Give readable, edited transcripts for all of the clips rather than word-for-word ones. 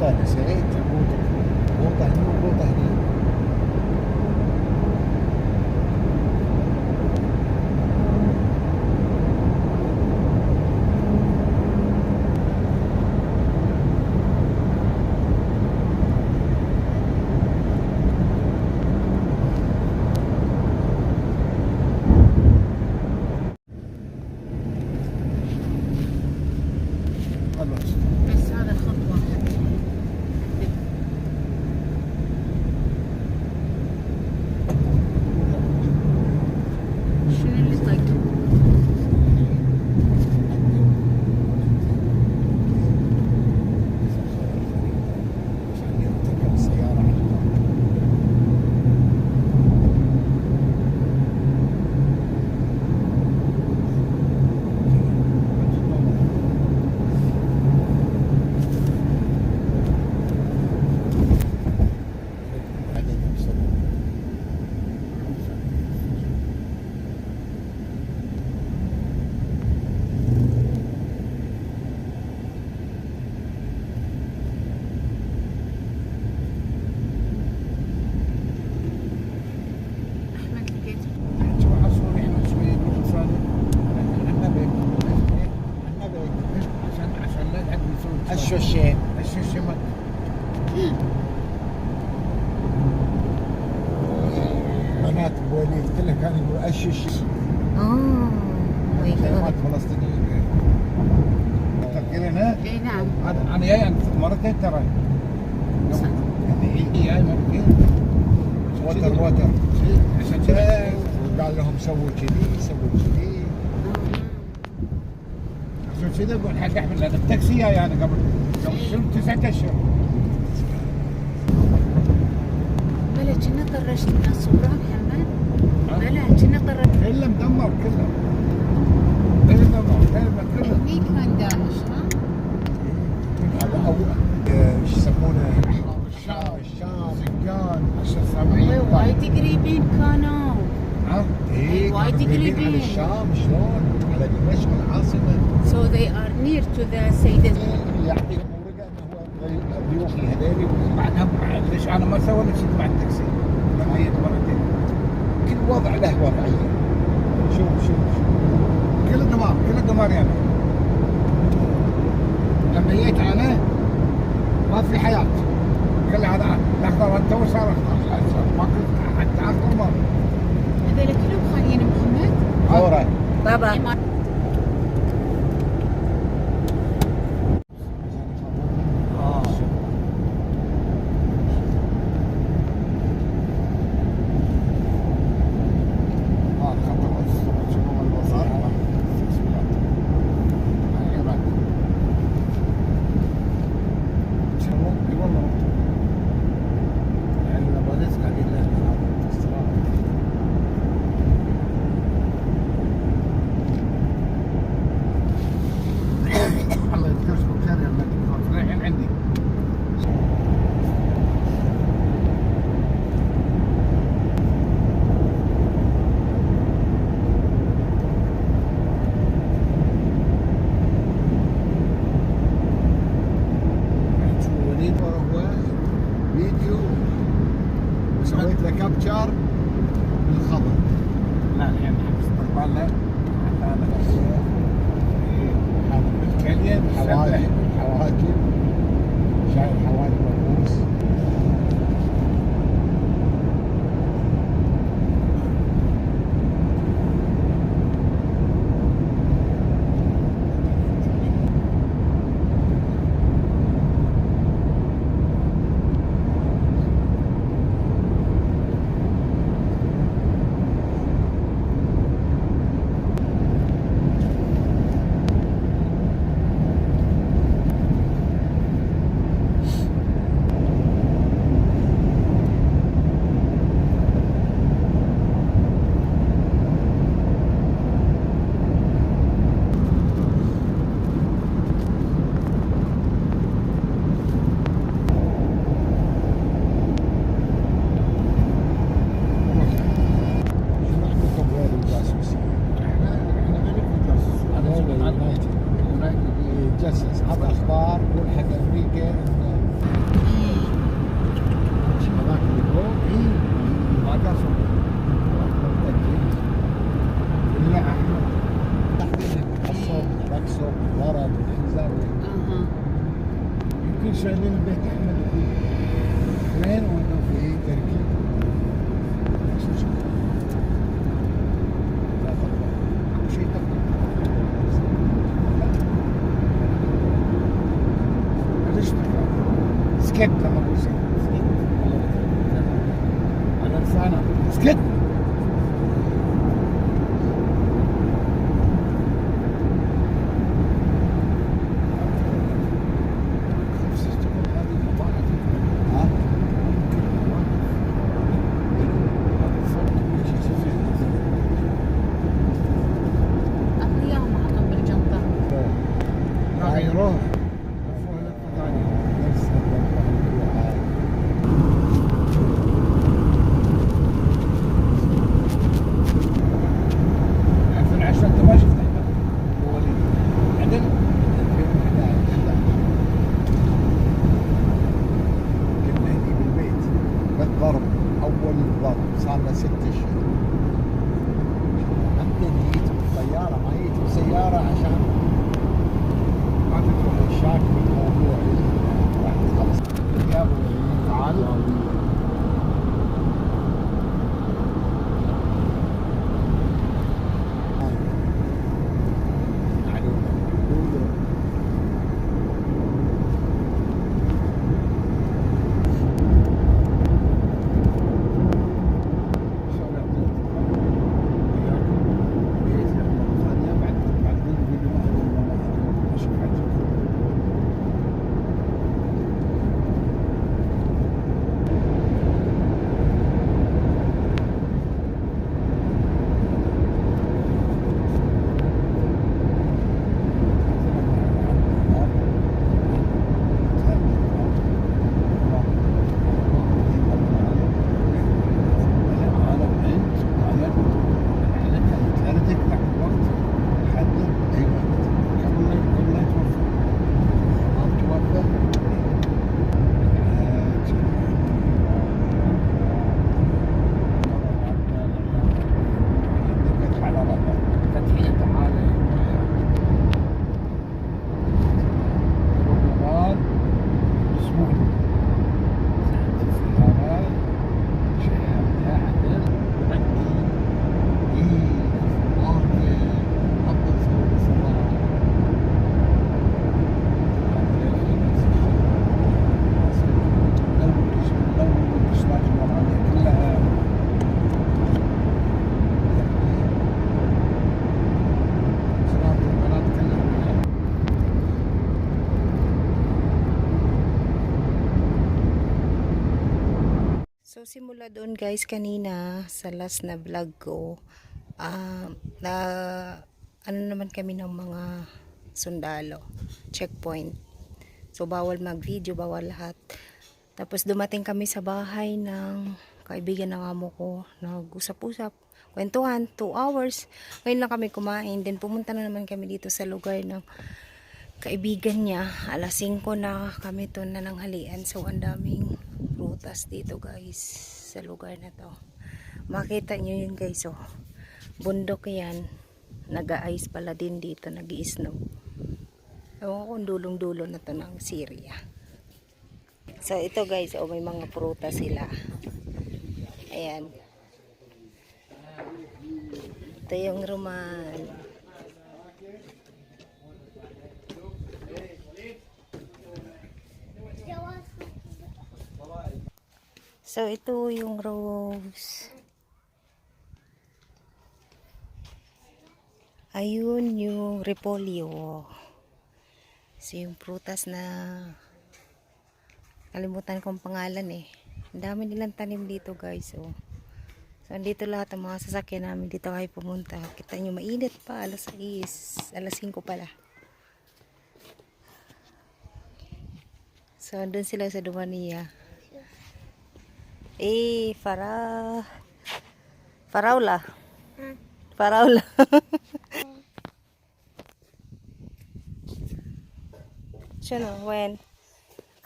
بوطة نسيت بوطة. بوطة هني وبوطة هني. بس هذا خط واحد. شنو اللي طق؟ عشان يرتكب السيارة على الأرض. بعدين يوصلون. احمد لقيت شو عصفور يعمل شوية يقول صادق. عنا بيك. عنا بيك. عشان لا تحد يسوي. الشوشة. الشوشة ما. بنات بوليد كلها كانوا يقولوا الشوشة. كلمات فلسطينية. تفكرين ها؟ اي نعم. أنا جاي مرتين ترى. يعني جاي مرتين. وتر. عشان كذا وقال لهم سووا كذي سووا كذي. عشان كذا اقول حق احمد لان التاكسي جاي انا قبل شنو 9 اشهر. بلا كنا طرشت من الصورة محمد. بلا كنا طرشت. كله مدمر كله. كله. هني كان داعش ها؟ هذا اول ايش يسمونه الشام زقان 10 والله 7 وايد قريبين كانوا. ها؟ ايه وايد كانوا قريبين قريبين. على الشام شلون؟ على دمشق العاصمه. So they are near to the سيدة. اللي يعطيهم ورقه انه هو ضيوفي هذيلي بعدها ليش انا ما سوى نفسي مع التاكسي لما جيت مرتين. كل وضع له وضعيه. شوف كل الدمار يعني. لما جيت انا ما في حياه. كل هذا لحظه انت وصار ما كنت حتى اخر مره. هذول كلهم خاليين محمد. فورا بابا. فيديو وسويت له كابتشر للخبر. لا يعني استقبال له هذا بالكليه حواجب شايف حواجب الروس. يتجسس، عطى اخبار يقول حق امريكا انه هذاك اللي فوق ما قصر بالله احمد قصر بكسر ورد زاويه يمكن شايلين البيت احمد فيه وين وانه فيه تركيب مش مشكله لا تقلق اكو شيء تقلق ليش سكت لما اقول سكت على لسانه سكت أخليهم أحطهم بالجنطة. غيروه بالضرب اول ضرب صار له 6 اشهر بعدين جيت بالطياره ما جيت بسياره عشان ما تدخل الشاك بالموضوع راح تخلص جابوا تعال So simula doon guys kanina sa last na vlog ko, na ano naman kami ng mga sundalo, checkpoint. So bawal mag-video, bawal lahat. Tapos dumating kami sa bahay ng kaibigan ng amo ko, nag-usap-usap, kwentuhan, 2 hours. Ngayon lang kami kumain, then pumunta na naman kami dito sa lugar ng kaibigan niya. Alas 5 na kami to na nanghalian. So ang daming prutas dito guys sa lugar na to. Makita nyo yun guys, oh. Bundok yan. Nag-a-ice pala din dito, nag-i-snow. Ewan ko kung dulong-dulo na to ng Syria. So ito guys, oh, may mga prutas sila. Ayan. Ito yung ruman. So ito yung rose. Ayun yung repolyo. So yung prutas na kalimutan kong pangalan eh. Ang dami nilang tanim dito guys. So andito lahat ang mga sasakyan namin dito kayo pumunta. Kita nyo mainit pa, alas 6, alas 5 pala. So andun sila sa Dumania. Faraula. Faraula. Siya no, when?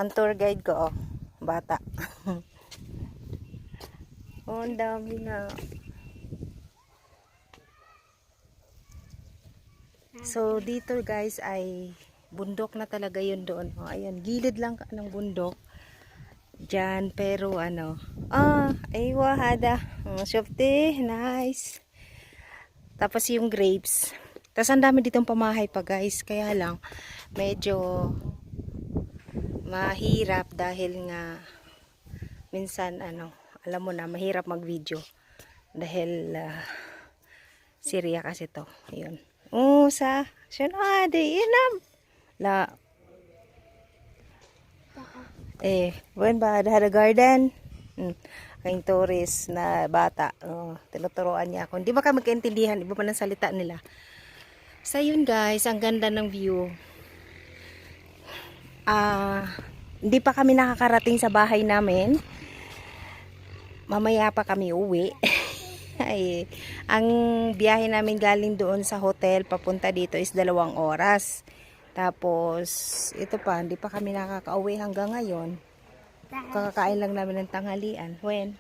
Ang tour guide ko, oh. Bata. Oh, ang dami na. So, dito guys ay bundok na talaga yun doon. Oh, ayan, gilid lang ng bundok. Diyan, pero ano. Ay wahada. Syopte, nice. Tapos yung grapes. Tapos ang dami ditong pamahay pa guys. Kaya lang, medyo mahirap dahil nga minsan ano, alam mo na mahirap mag-video dahil Syria kasi to. Ayun. Sa sunade inam la when ba ada garden. Kayong tourist na bata, tinuturoan niya ako. Hindi ba kami magkaintindihan, iba pa ng salita nila. So yun guys, ang ganda ng view. Hindi pa kami nakakarating sa bahay namin. Mamaya pa kami uwi. Ay, ang biyahe namin galing doon sa hotel papunta dito is 2 oras. Tapos, ito pa, hindi pa kami nakakauwi hanggang ngayon. Kakakain lang namin ng tanghalian. When?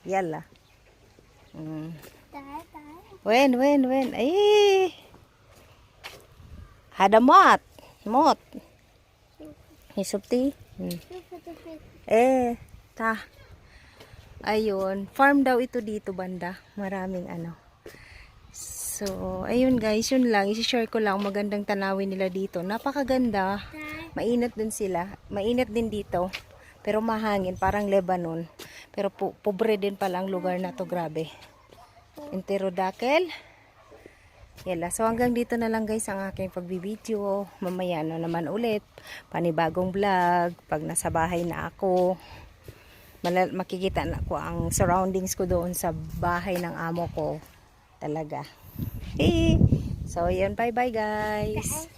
Yala. When? Ay! Hadamot! Mot! Hisupti. Ayun. Farm daw ito dito banda. Maraming ano. So, ayun guys. Yun lang. I-share ko lang. Magandang tanawin nila dito. Napakaganda. Mainit din sila. Mainit din dito. Pero mahangin. Parang Lebanon. Pero pobre din pala ang lugar na to. Grabe. Enterodakel. Yala. So hanggang dito na lang guys ang aking pagbibideo. Mamaya na naman ulit. Panibagong vlog. Pag nasa bahay na ako. Makikita na ko ang surroundings ko doon sa bahay ng amo ko. Talaga. So yun. Bye bye guys.